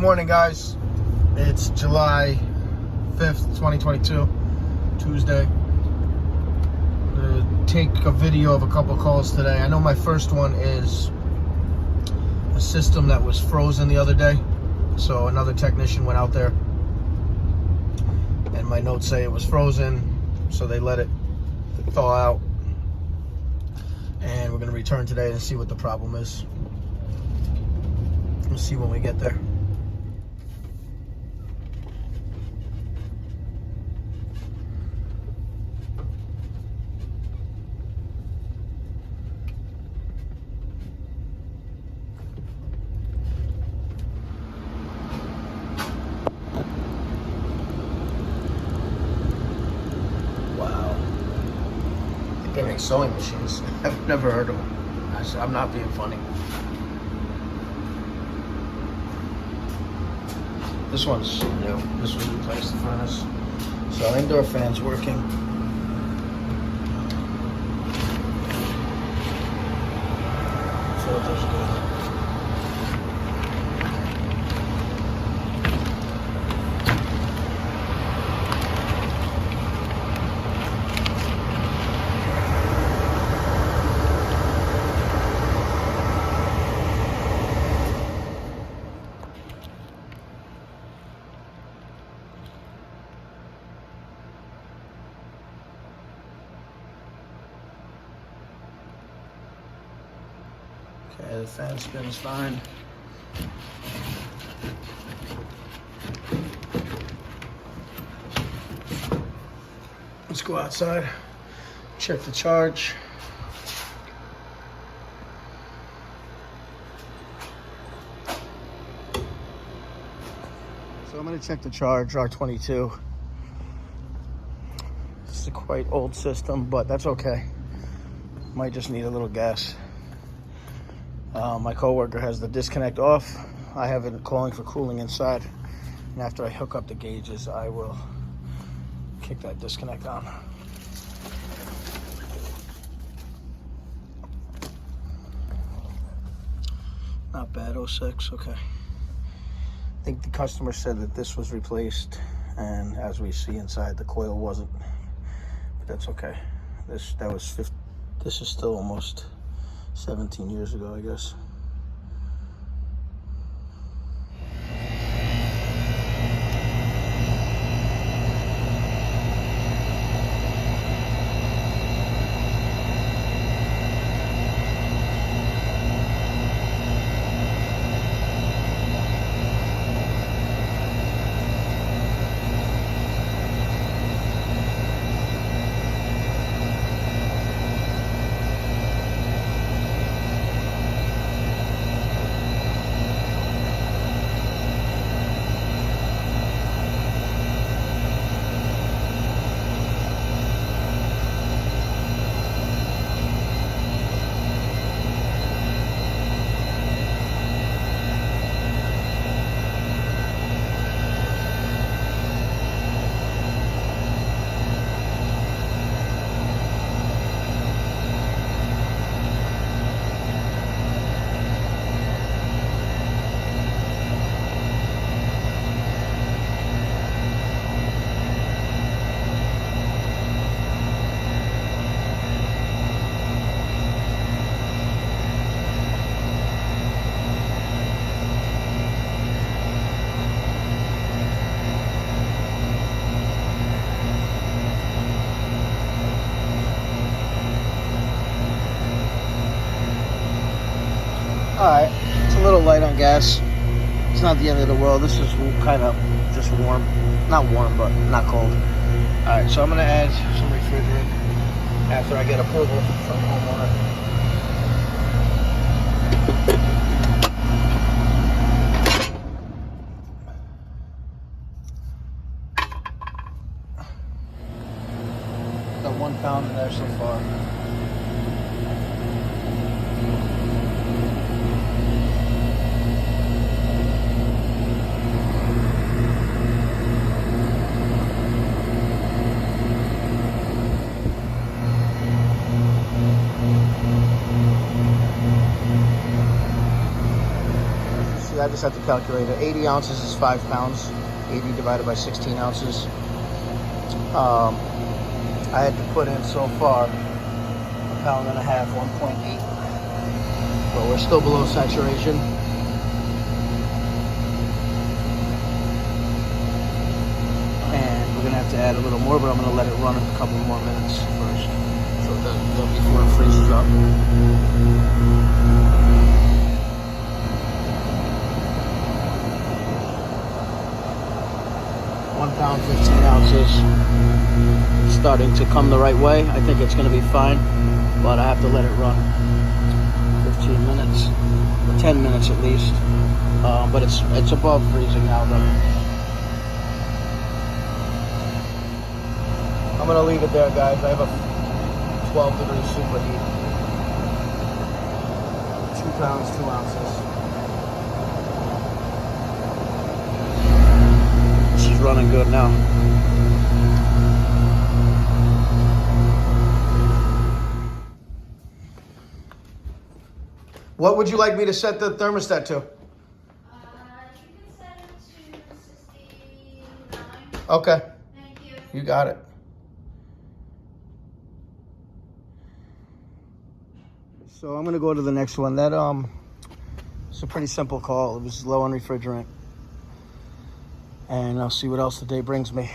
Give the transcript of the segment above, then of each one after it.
morning, guys. It's July 5th, 2022, Tuesday. I'm gonna take a video of a couple calls today. I know my first one is a system that was frozen the other day. So another technician went out there and my notes say it was frozen. So they let it thaw out. And we're gonna return today and see what the problem is. We'll see when we get there. Wow. They make sewing machines. I've never heard of them. I'm not being funny. This one's new. This was replaced the furnace. So indoor fan's working. Filter's good. Okay, the fan spins fine. Let's go outside, check the charge. So I'm gonna check the charge, R22. This is a quite old system, but that's okay. Might just need a little gas. My coworker has the disconnect off. I have it calling for cooling inside. And after I hook up the gauges, I will kick that disconnect on. Not bad, 06, okay. I think the customer said that this was replaced, and as we see inside, the coil wasn't, but that's okay. This is still almost 17 years ago, I guess. Alright, it's a little light on gas. It's not the end of the world. This is kind of just warm. Not warm, but not cold. Alright, so I'm going to add some refrigerant after I get approval from the homeowner. Got 1 pound in there so far. I just have to calculate it. 80 ounces is 5 pounds. 80 divided by 16 ounces. I had to put in so far 1.5 pounds, 1.8. But we're still below saturation. And we're gonna have to add a little more, but I'm gonna let it run a couple more minutes first, so it doesn't go before it freezes up. 1 pound, 15 ounces. Starting to come the right way. I think it's going to be fine, but I have to let it run 15 minutes, or 10 minutes at least. But it's above freezing now, though. I'm going to leave it there, guys. I have a 12-degree superheat. 2 pounds, 2 ounces. She's running good now. What would you like me to set the thermostat to? You can set it to 69. Okay. Thank you. You got it. So I'm gonna go to the next one. That it's a pretty simple call. It was low on refrigerant. And I'll see what else the day brings me.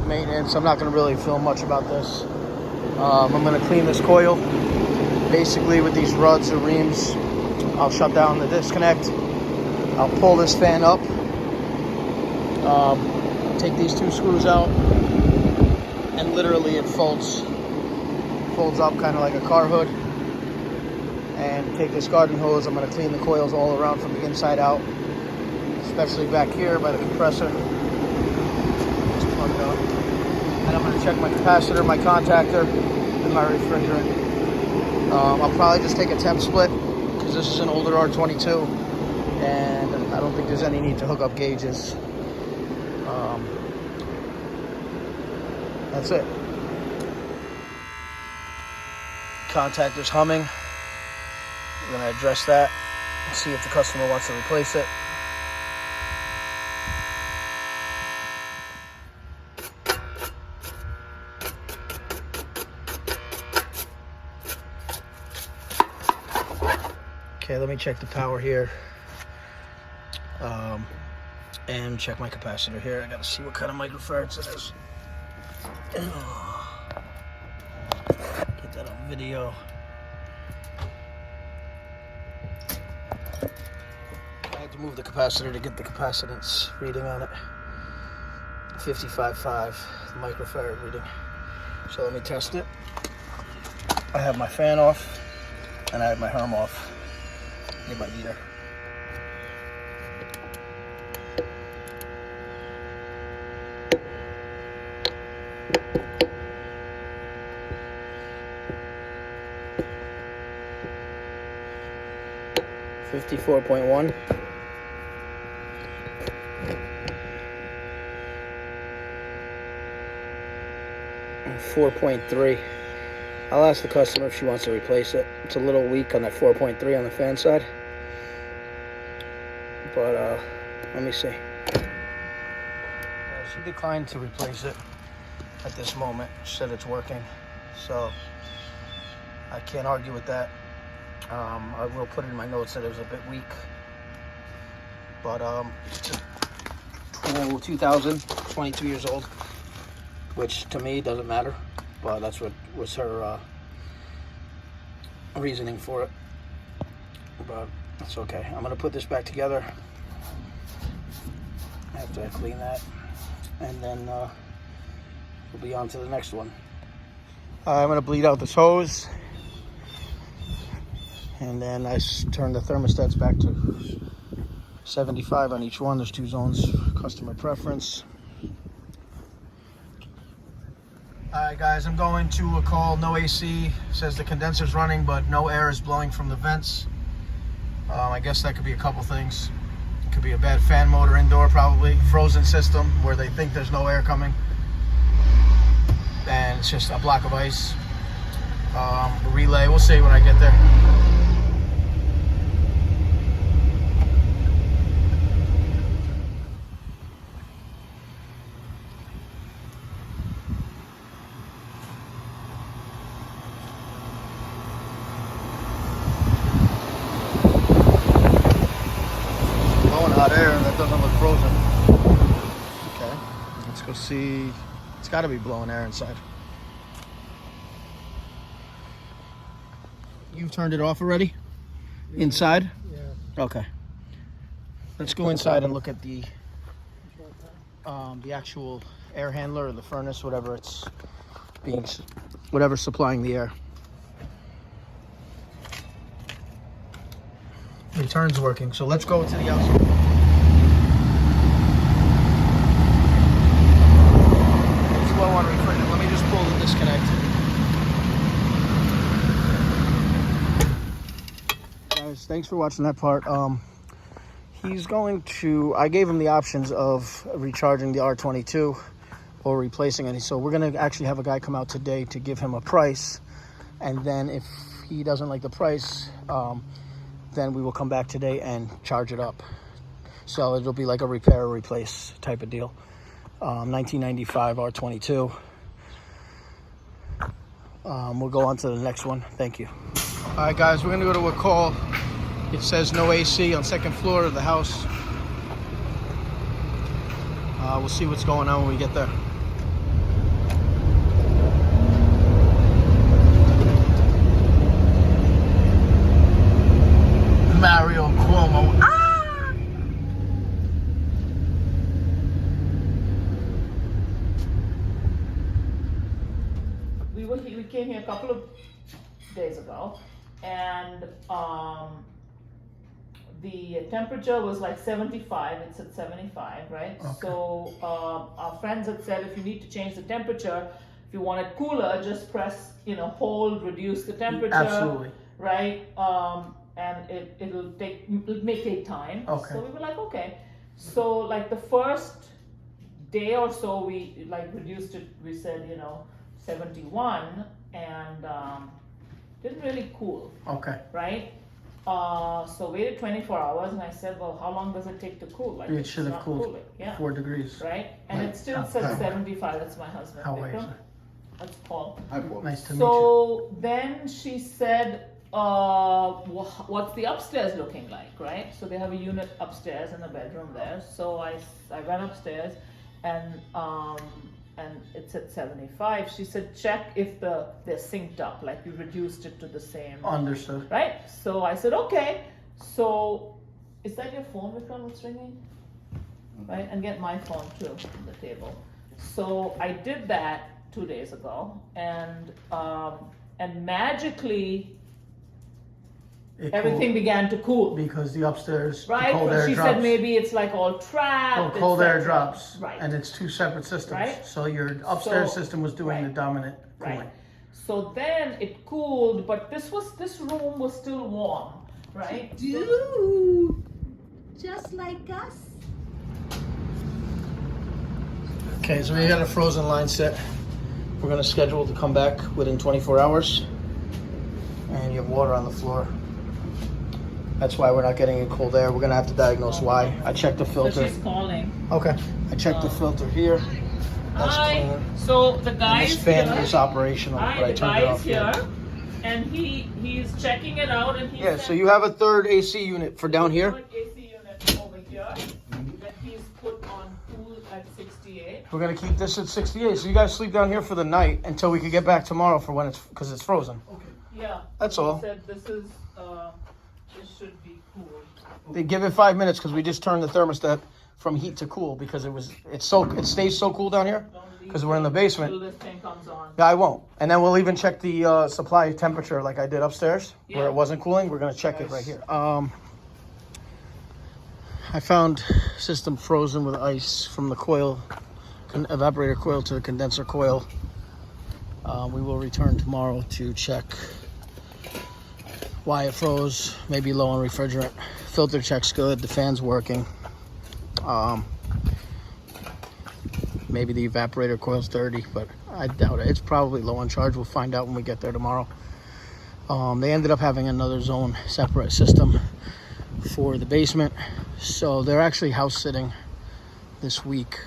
Maintenance. I'm not going to really film much about this. I'm going to clean this coil. Basically with these rods or reams, I'll shut down the disconnect. I'll pull this fan up. Take these 2 screws out, and literally it folds up kind of like a car hood. And take this garden hose. I'm going to clean the coils all around from the inside out, especially back here by the compressor. Just plug it up. And I'm going to check my capacitor, my contactor, and my refrigerant. I'll probably just take a temp split, because this is an older R22, and I don't think there's any need to hook up gauges. That's it. Contactor's humming. We're going to address that and see if the customer wants to replace it. Okay, let me check the power here, and check my capacitor here. I gotta see what kind of microfarads it is. Get that on video. I had to move the capacitor to get the capacitance reading on it. 55.5 microfarad reading. So let me test it. I have my fan off, and I have my Herm off. Need my meter. $54.1. And 4.3. I'll ask the customer if she wants to replace it. It's a little weak on that 4.3 on the fan side. But let me see. She declined to replace it at this moment. She said it's working. So I can't argue with that. I will put it in my notes that it was a bit weak. But 2022 years old, which to me doesn't matter. But that's what was her reasoning for it. But that's okay. I'm gonna put this back together after I clean that, and then we'll be on to the next one. I'm gonna bleed out this hose, and then I turned the thermostats back to 75 on each one. There's 2 zones, customer preference. Alright guys, I'm going to a call, no AC. Says the condenser's running, but no air is blowing from the vents. I guess that could be a couple things. It could be a bad fan motor indoor, probably. Frozen system, where they think there's no air coming. And it's just a block of ice. Relay, we'll see when I get there. Hot air, that doesn't look frozen. Okay, let's go see. It's got to be blowing air inside. You've turned it off already? Inside? Yeah. Okay. Let's go inside and look at the actual air handler or the furnace, whatever it's being, whatever's supplying the air. Return's working, so let's go to the outside. It's low on refrigerant. Let me just pull the disconnect. Guys, thanks for watching that part. He's going to, I gave him the options of recharging the R22 or replacing it. So we're going to actually have a guy come out today to give him a price. And then if he doesn't like the price, then we will come back today and charge it up. So it'll be like a repair or replace type of deal. 1995 R22. We'll go on to the next one. Thank you. All right, guys, we're gonna go to a call. It says no AC on second floor of the house. We'll see what's going on when we get there. Mario Cuomo. Ah! We came here a couple of days ago, and the temperature was like 75. It's at 75, right? Okay. So our friends had said if you need to change the temperature, if you want it cooler, just press, hold, reduce the temperature. Absolutely. Right? And it may take time. Okay. So we were like, okay. So like the first day or so, we like reduced it. We said 71, and didn't really cool. Okay. Right. So waited 24 hours, and I said, well, how long does it take to cool? Like it should have cooled cooling. Yeah. 4 degrees. Right. And it still says 75. That's my husband. How old is it? That's Paul. Hi, Paul. Nice to meet you. So then she said, what's the upstairs looking like, right? So they have a unit upstairs and a bedroom there. So I went upstairs, and it's at 75. She said, check if they're synced up, like you reduced it to the same. Understood. Right? So I said, okay. So is that your phone, Vikram? What's ringing? Right? And get my phone too on the table. So I did that 2 days ago, and magically everything began to cool. Because the upstairs, right? the cold air she drops. said maybe it's like all trapped. The cold air drops. Right. And it's 2 separate systems. Right. So your upstairs system was doing the dominant cooling. Right. So then it cooled, but this room was still warm, right? Dude, just like us. Okay, so we got a frozen line set. We're gonna schedule to come back within 24 hours. And you have water on the floor. That's why we're not getting in cold air. We're gonna have to diagnose why. I checked the filter. So she's calling. Okay. I checked the filter here. That's Hi. clean. So the guy This is fan here. is operational, Hi, but I the turned guy it is off here. And he's checking it out, and he Yeah, said, so you have a third AC unit for down here. AC unit over here that he's put on cool at 68. We're gonna keep this at 68. So you guys sleep down here for the night until we can get back tomorrow for when because it's frozen. Okay. Yeah. That's he all. Said this should be cool. They give it 5 minutes because we just turned the thermostat from heat to cool because it stays so cool down here. Don't because we're in the basement. Till this thing comes on. Yeah, I won't. And then we'll even check the supply temperature like I did upstairs where it wasn't cooling. We're gonna check it right here. I found system frozen with ice from the coil, evaporator coil to the condenser coil. We will return tomorrow to check why it froze. Maybe low on refrigerant. Filter check's good. The fan's working. Maybe the evaporator coil's dirty, but I doubt it. It's probably low on charge. We'll find out when we get there tomorrow. They ended up having another zone separate system for the basement. So they're actually house sitting this week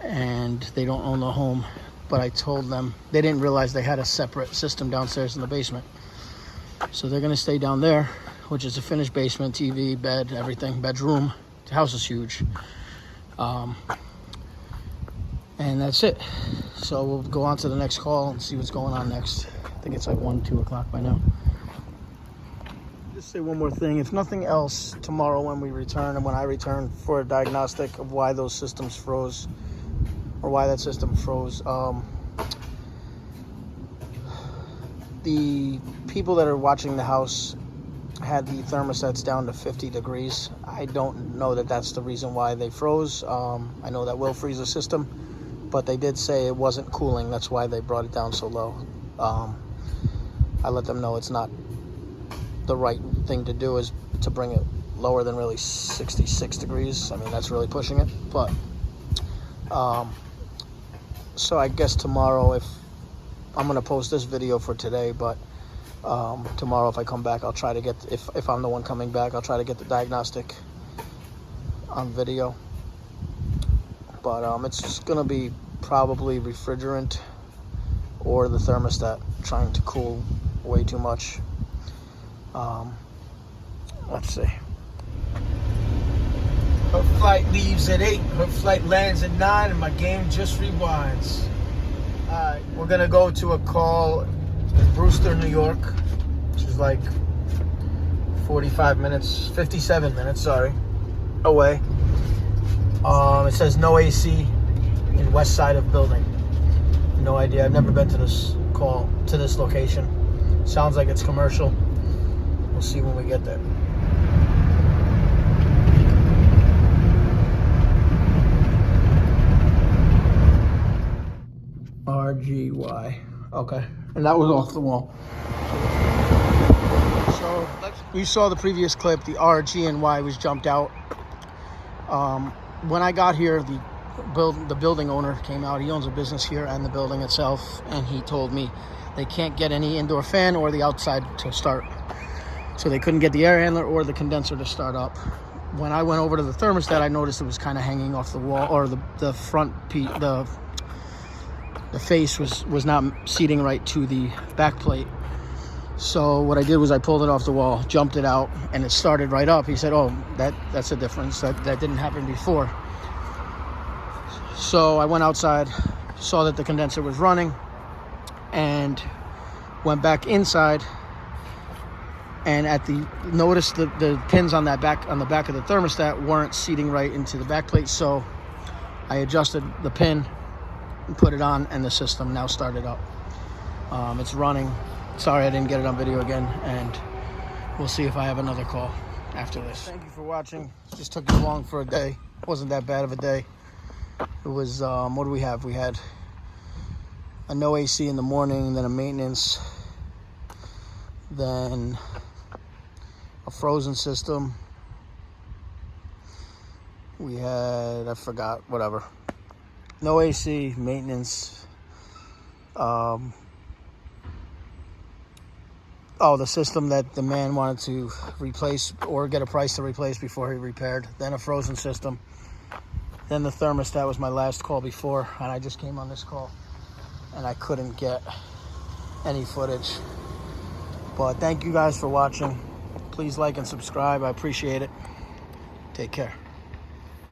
and they don't own the home. But I told them, they didn't realize they had a separate system downstairs in the basement. So they're gonna stay down there, which is a finished basement, TV, bed, everything, bedroom. The house is huge. And that's it. So we'll go on to the next call and see what's going on next. I think it's like 1, 2 o'clock by now. Just say one more thing. If nothing else, tomorrow when we return and when I return for a diagnostic of why those systems froze, or why that system froze, the people that are watching the house had the thermostats down to 50 degrees. I don't know that that's the reason why they froze. I know that will freeze the system, but they did say it wasn't cooling. That's why they brought it down so low. I let them know it's not the right thing to do, is to bring it lower than really 66 degrees. I mean, that's really pushing it. But so I guess tomorrow, if I'm gonna post this video for today, but tomorrow if I come back, I'll try to get, if I'm the one coming back, I'll try to get the diagnostic on video. But it's just gonna be probably refrigerant or the thermostat trying to cool way too much. Let's see. Her flight leaves at 8, her flight lands at 9, and my game just rewinds. We're gonna go to a call in Brewster, New York, which is like 57 minutes, sorry, away. It says no AC in west side of building. No idea, I've never been to this location. Sounds like it's commercial. We'll see when we get there. RGY. Okay. And that was off the wall. So you saw the previous clip, the R, G, and Y was jumped out. When I got here, the building owner came out. He owns a business here and the building itself, and he told me they can't get any indoor fan or the outside to start. So they couldn't get the air handler or the condenser to start up. When I went over to the thermostat, I noticed it was kind of hanging off the wall, or the front piece, the face was not seating right to the back plate. So what I did was I pulled it off the wall, jumped it out, and it started right up. He said, oh, that's a difference. That didn't happen before. So I went outside, saw that the condenser was running, and went back inside, and noticed the pins on the back of the thermostat weren't seating right into the back plate. So I adjusted the pin and put it on, and the system now started up. It's running. Sorry I didn't get it on video again, and we'll see if I have another call after this. Thank you for watching. It just took me long for a day. It wasn't that bad of a day. It was, what do we have? We had a no AC in the morning, then a maintenance, then a frozen system. We had, I forgot, whatever. No AC, maintenance. The system that the man wanted to replace or get a price to replace before he repaired. Then a frozen system. Then the thermostat was my last call before, and I just came on this call and I couldn't get any footage. But thank you guys for watching. Please like and subscribe. I appreciate it. Take care.